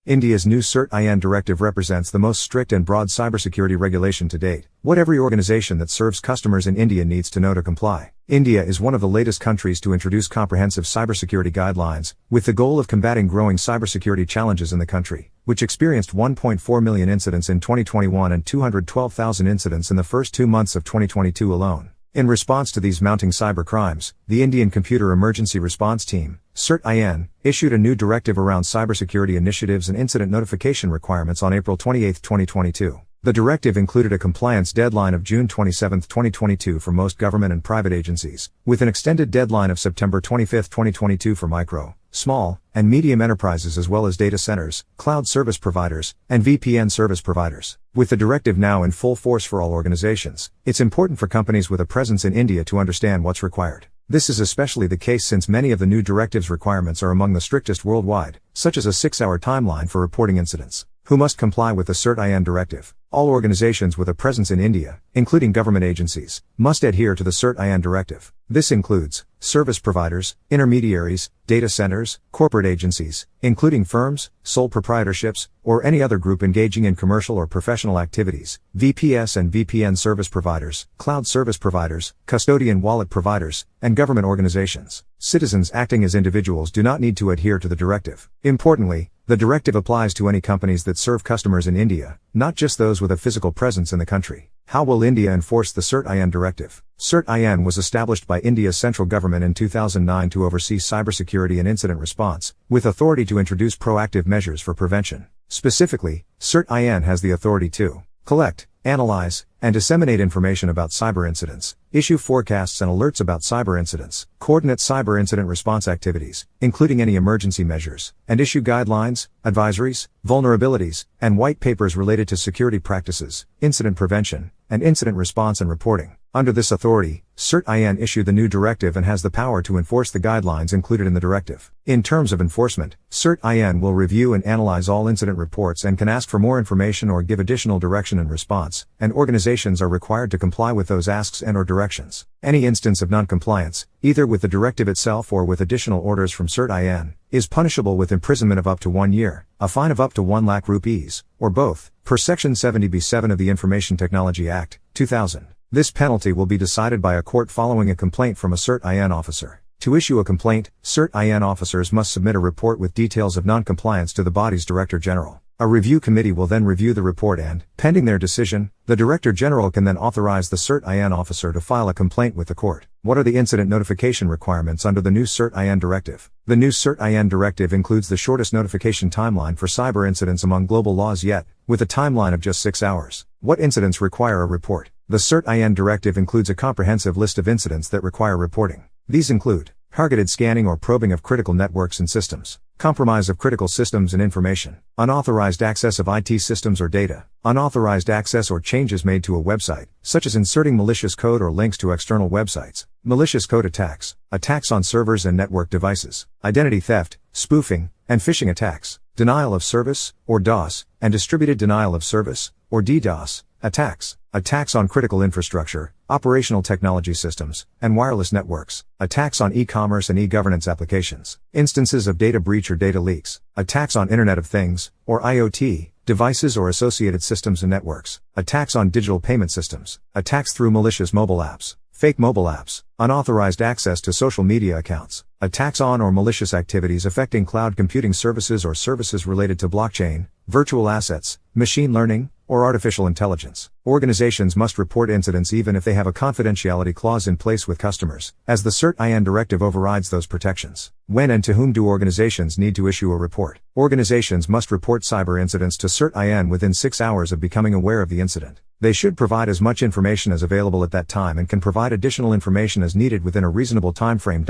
India's new CERT-IN directive represents the most strict and broad cybersecurity regulation to date. What every organization that serves customers in India needs to know to comply. India is one of the latest countries to introduce comprehensive cybersecurity guidelines, with the goal of combating growing cybersecurity challenges in the country, which experienced 1.4 million incidents in 2021 and 212,000 incidents in the first 2 months of 2022 alone. In response to these mounting cyber crimes, the Indian Computer Emergency Response Team, CERT-IN, issued a new directive around cybersecurity initiatives and incident notification requirements on April 28, 2022. The directive included a compliance deadline of June 27, 2022 for most government and private agencies, with an extended deadline of September 25, 2022 for micro, small, and medium enterprises as well as data centers, cloud service providers, and VPN service providers. With the directive now in full force for all organizations, it's important for companies with a presence in India to understand what's required. This is especially the case since many of the new directive's requirements are among the strictest worldwide, such as a 6-hour timeline for reporting incidents. Who must comply with the CERT-IN directive? All organizations with a presence in India, including government agencies, must adhere to the CERT-IN directive. This includes service providers, intermediaries, data centers, corporate agencies, including firms, sole proprietorships, or any other group engaging in commercial or professional activities, VPS and VPN service providers, cloud service providers, custodian wallet providers, and government organizations. Citizens acting as individuals do not need to adhere to the directive. Importantly, the directive applies to any companies that serve customers in India, not just those with a physical presence in the country. How will India enforce the CERT-IN directive? CERT-IN was established by India's central government in 2009 to oversee cybersecurity and incident response, with authority to introduce proactive measures for prevention. Specifically, CERT-IN has the authority to collect, analyze, and disseminate information about cyber incidents, issue forecasts and alerts about cyber incidents, coordinate cyber incident response activities, including any emergency measures, and issue guidelines, advisories, vulnerabilities, and white papers related to security practices, incident prevention, and incident response and reporting. Under this authority, CERT-IN issued the new directive and has the power to enforce the guidelines included in the directive. In terms of enforcement, CERT-IN will review and analyze all incident reports and can ask for more information or give additional direction in response, and organizations are required to comply with those asks and/or directions. Any instance of non-compliance, either with the directive itself or with additional orders from CERT-IN, is punishable with imprisonment of up to 1 year, a fine of up to 1 lakh rupees, or both, per Section 70B7 of the Information Technology Act, 2000. This penalty will be decided by a court following a complaint from a CERT-IN officer. To issue a complaint, CERT-IN officers must submit a report with details of non-compliance to the body's Director General. A review committee will then review the report and, pending their decision, the Director General can then authorize the CERT-IN officer to file a complaint with the court. What are the incident notification requirements under the new CERT-IN directive? The new CERT-IN directive includes the shortest notification timeline for cyber incidents among global laws yet, with a timeline of just 6 hours. What incidents require a report? The CERT-IN directive includes a comprehensive list of incidents that require reporting. These include targeted scanning or probing of critical networks and systems, compromise of critical systems and information, unauthorized access of IT systems or data, unauthorized access or changes made to a website, such as inserting malicious code or links to external websites, malicious code attacks, attacks on servers and network devices, identity theft, spoofing, and phishing attacks, denial of service, or DOS, and distributed denial of service, or DDoS, attacks, attacks on critical infrastructure, operational technology systems, and wireless networks, attacks on e-commerce and e-governance applications, instances of data breach or data leaks, attacks on Internet of Things, or IoT, devices or associated systems and networks, attacks on digital payment systems, attacks through malicious mobile apps, fake mobile apps, unauthorized access to social media accounts, attacks on or malicious activities affecting cloud computing services or services related to blockchain, virtual assets, machine learning, or artificial intelligence. Organizations must report incidents even if they have a confidentiality clause in place with customers, as the CERT-IN directive overrides those protections. When and to whom do organizations need to issue a report? Organizations must report cyber incidents to CERT-IN within 6 hours of becoming aware of the incident. They should provide as much information as available at that time and can provide additional information as needed within a reasonable time frame.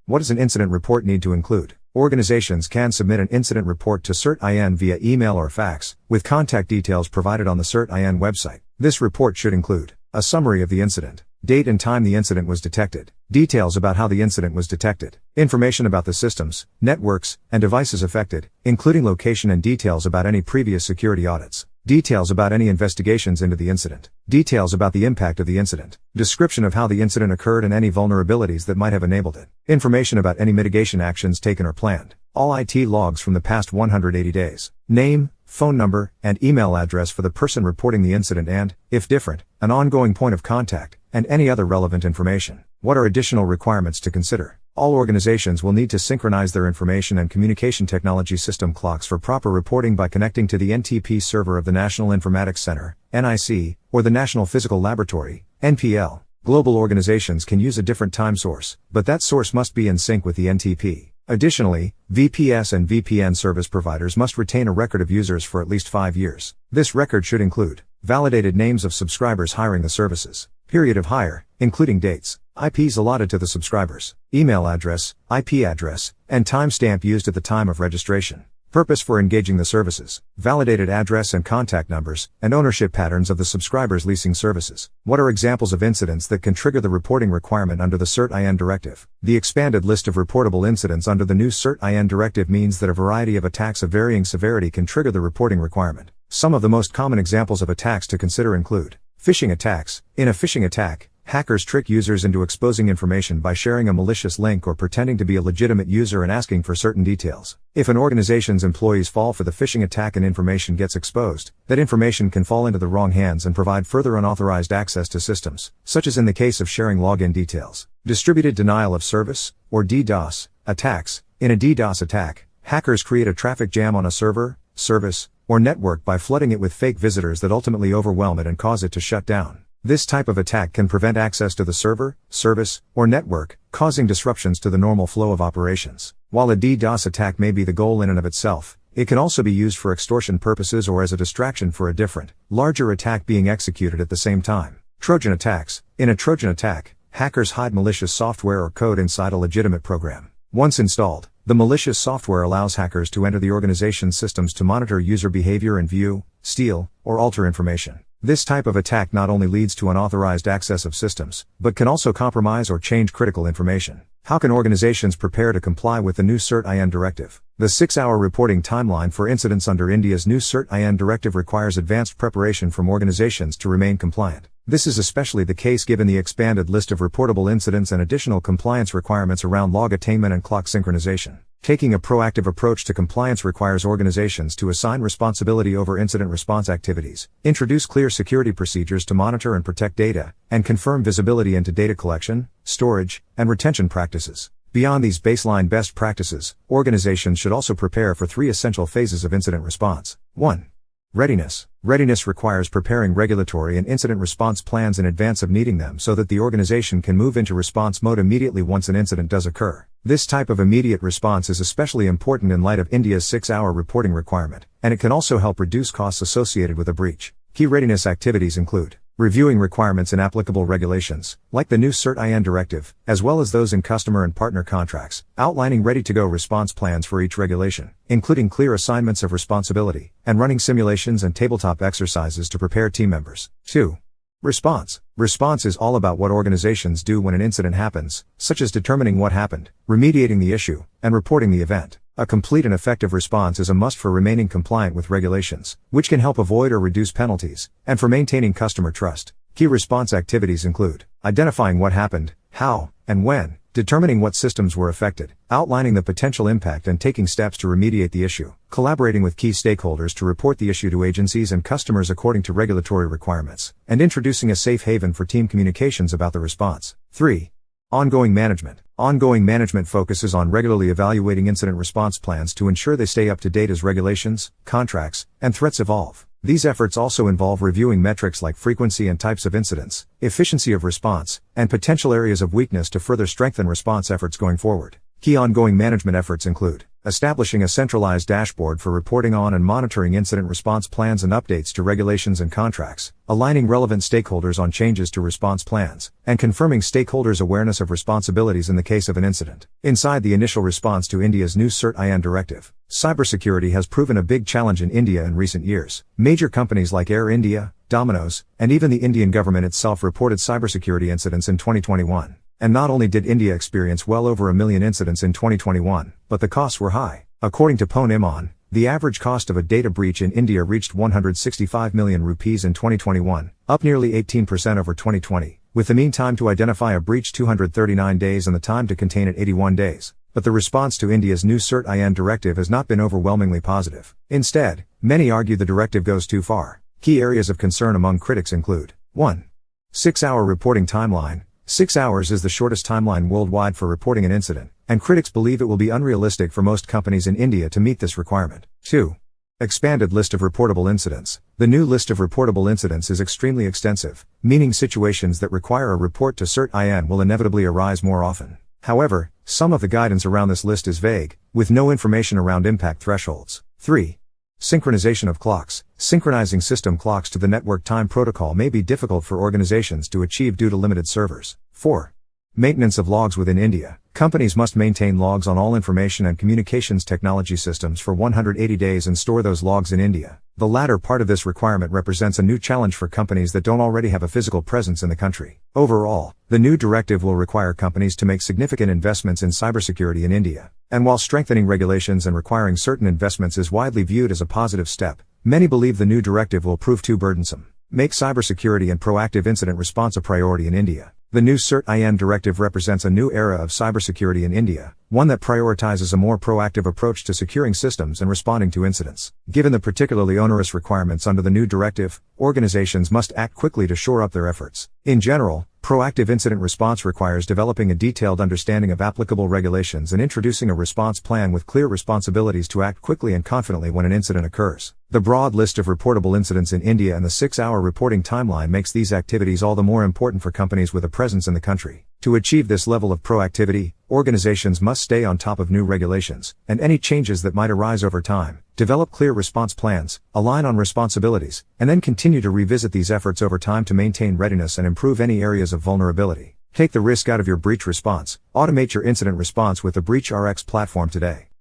What does an incident report need to include? Organizations can submit an incident report to CERT-IN via email or fax, with contact details provided on the CERT-IN website. This report should include a summary of the incident, date and time the incident was detected, details about how the incident was detected, information about the systems, networks, and devices affected, including location and details about any previous security audits, details about any investigations into the incident, details about the impact of the incident, description of how the incident occurred and any vulnerabilities that might have enabled it, information about any mitigation actions taken or planned. all IT logs from the past 180 days, name, phone number, and email address for the person reporting the incident and, if different, an ongoing point of contact, and any other relevant information. What are additional requirements to consider? All organizations will need to synchronize their information and communication technology system clocks for proper reporting by connecting to the NTP server of the National Informatics Center, NIC, or the National Physical Laboratory, NPL. Global organizations can use a different time source, but that source must be in sync with the NTP. Additionally, VPS and VPN service providers must retain a record of users for at least 5 years. This record should include validated names of subscribers hiring the services, period of hire, including dates, IPs allotted to the subscribers, email address, IP address, and timestamp used at the time of registration. Purpose for engaging the services, validated address and contact numbers, and ownership patterns of the subscribers leasing services. What are examples of incidents that can trigger the reporting requirement under the CERT-IN directive? The expanded list of reportable incidents under the new CERT-IN directive means that a variety of attacks of varying severity can trigger the reporting requirement. Some of the most common examples of attacks to consider include phishing attacks. In a phishing attack, hackers trick users into exposing information by sharing a malicious link or pretending to be a legitimate user and asking for certain details. If an organization's employees fall for the phishing attack and information gets exposed, that information can fall into the wrong hands and provide further unauthorized access to systems, such as in the case of sharing login details. Distributed denial of service, or DDoS, attacks. In a DDoS attack, hackers create a traffic jam on a server, service, or network by flooding it with fake visitors that ultimately overwhelm it and cause it to shut down. This type of attack can prevent access to the server, service, or network, causing disruptions to the normal flow of operations. While a DDoS attack may be the goal in and of itself, it can also be used for extortion purposes or as a distraction for a different, larger attack being executed at the same time. Trojan attacks. In a Trojan attack, hackers hide malicious software or code inside a legitimate program. Once installed, the malicious software allows hackers to enter the organization's systems to monitor user behavior and view, steal, or alter information. This type of attack not only leads to unauthorized access of systems, but can also compromise or change critical information. How can organizations prepare to comply with the new CERT-IN directive? The 6-hour reporting timeline for incidents under India's new CERT-IN directive requires advanced preparation from organizations to remain compliant. This is especially the case given the expanded list of reportable incidents and additional compliance requirements around log attainment and clock synchronization. Taking a proactive approach to compliance requires organizations to assign responsibility over incident response activities, introduce clear security procedures to monitor and protect data, and confirm visibility into data collection, storage, and retention practices. Beyond these baseline best practices, organizations should also prepare for 3 essential phases of incident response. 1. Readiness. Readiness requires preparing regulatory and incident response plans in advance of needing them so that the organization can move into response mode immediately once an incident does occur. This type of immediate response is especially important in light of India's 6-hour reporting requirement, and it can also help reduce costs associated with a breach. Key readiness activities include reviewing requirements in applicable regulations, like the new CERT-IN directive, as well as those in customer and partner contracts, outlining ready-to-go response plans for each regulation, including clear assignments of responsibility, and running simulations and tabletop exercises to prepare team members. 2. Response. Response is all about what organizations do when an incident happens, such as determining what happened, remediating the issue, and reporting the event. A complete and effective response is a must for remaining compliant with regulations, which can help avoid or reduce penalties, and for maintaining customer trust. Key response activities include identifying what happened, how, and when, determining what systems were affected, outlining the potential impact and taking steps to remediate the issue, collaborating with key stakeholders to report the issue to agencies and customers according to regulatory requirements, and introducing a safe haven for team communications about the response. 3. Ongoing management. Ongoing management focuses on regularly evaluating incident response plans to ensure they stay up to date as regulations, contracts, and threats evolve. These efforts also involve reviewing metrics like frequency and types of incidents, efficiency of response, and potential areas of weakness to further strengthen response efforts going forward. Key ongoing management efforts include establishing a centralized dashboard for reporting on and monitoring incident response plans and updates to regulations and contracts, aligning relevant stakeholders on changes to response plans, and confirming stakeholders' awareness of responsibilities in the case of an incident. Inside the initial response to India's new CERT-IN directive, cybersecurity has proven a big challenge in India in recent years. Major companies like Air India, Domino's, and even the Indian government itself reported cybersecurity incidents in 2021. And not only did India experience well over 1 million incidents in 2021, but the costs were high. According to Pone Imran, the average cost of a data breach in India reached 165 million rupees in 2021, up nearly 18% over 2020, with the mean time to identify a breach 239 days and the time to contain it 81 days. but the response to India's new CERT-IN directive has not been overwhelmingly positive. Instead, many argue the directive goes too far. Key areas of concern among critics include 1. 6-hour reporting timeline. 6 hours is the shortest timeline worldwide for reporting an incident, and critics believe it will be unrealistic for most companies in India to meet this requirement. 2. Expanded list of reportable incidents. The new list of reportable incidents is extremely extensive, meaning situations that require a report to CERT-IN will inevitably arise more often. However, some of the guidance around this list is vague, with no information around impact thresholds. 3. Synchronization of clocks. Synchronizing system clocks to the network time protocol may be difficult for organizations to achieve due to limited servers. 4. Maintenance of logs within India. Companies must maintain logs on all information and communications technology systems for 180 days and store those logs in India. The latter part of this requirement represents a new challenge for companies that don't already have a physical presence in the country. Overall, the new directive will require companies to make significant investments in cybersecurity in India. And while strengthening regulations and requiring certain investments is widely viewed as a positive step, many believe the new directive will prove too burdensome. Make cybersecurity and proactive incident response a priority in India. The new CERT-IN directive represents a new era of cybersecurity in India, one that prioritizes a more proactive approach to securing systems and responding to incidents. Given the particularly onerous requirements under the new directive, organizations must act quickly to shore up their efforts. In general, proactive incident response requires developing a detailed understanding of applicable regulations and introducing a response plan with clear responsibilities to act quickly and confidently when an incident occurs. The broad list of reportable incidents in India and the 6-hour reporting timeline makes these activities all the more important for companies with a presence in the country. To achieve this level of proactivity, organizations must stay on top of new regulations and any changes that might arise over time, develop clear response plans, align on responsibilities, and then continue to revisit these efforts over time to maintain readiness and improve any areas of vulnerability. Take the risk out of your breach response. Automate your incident response with the BreachRx platform today.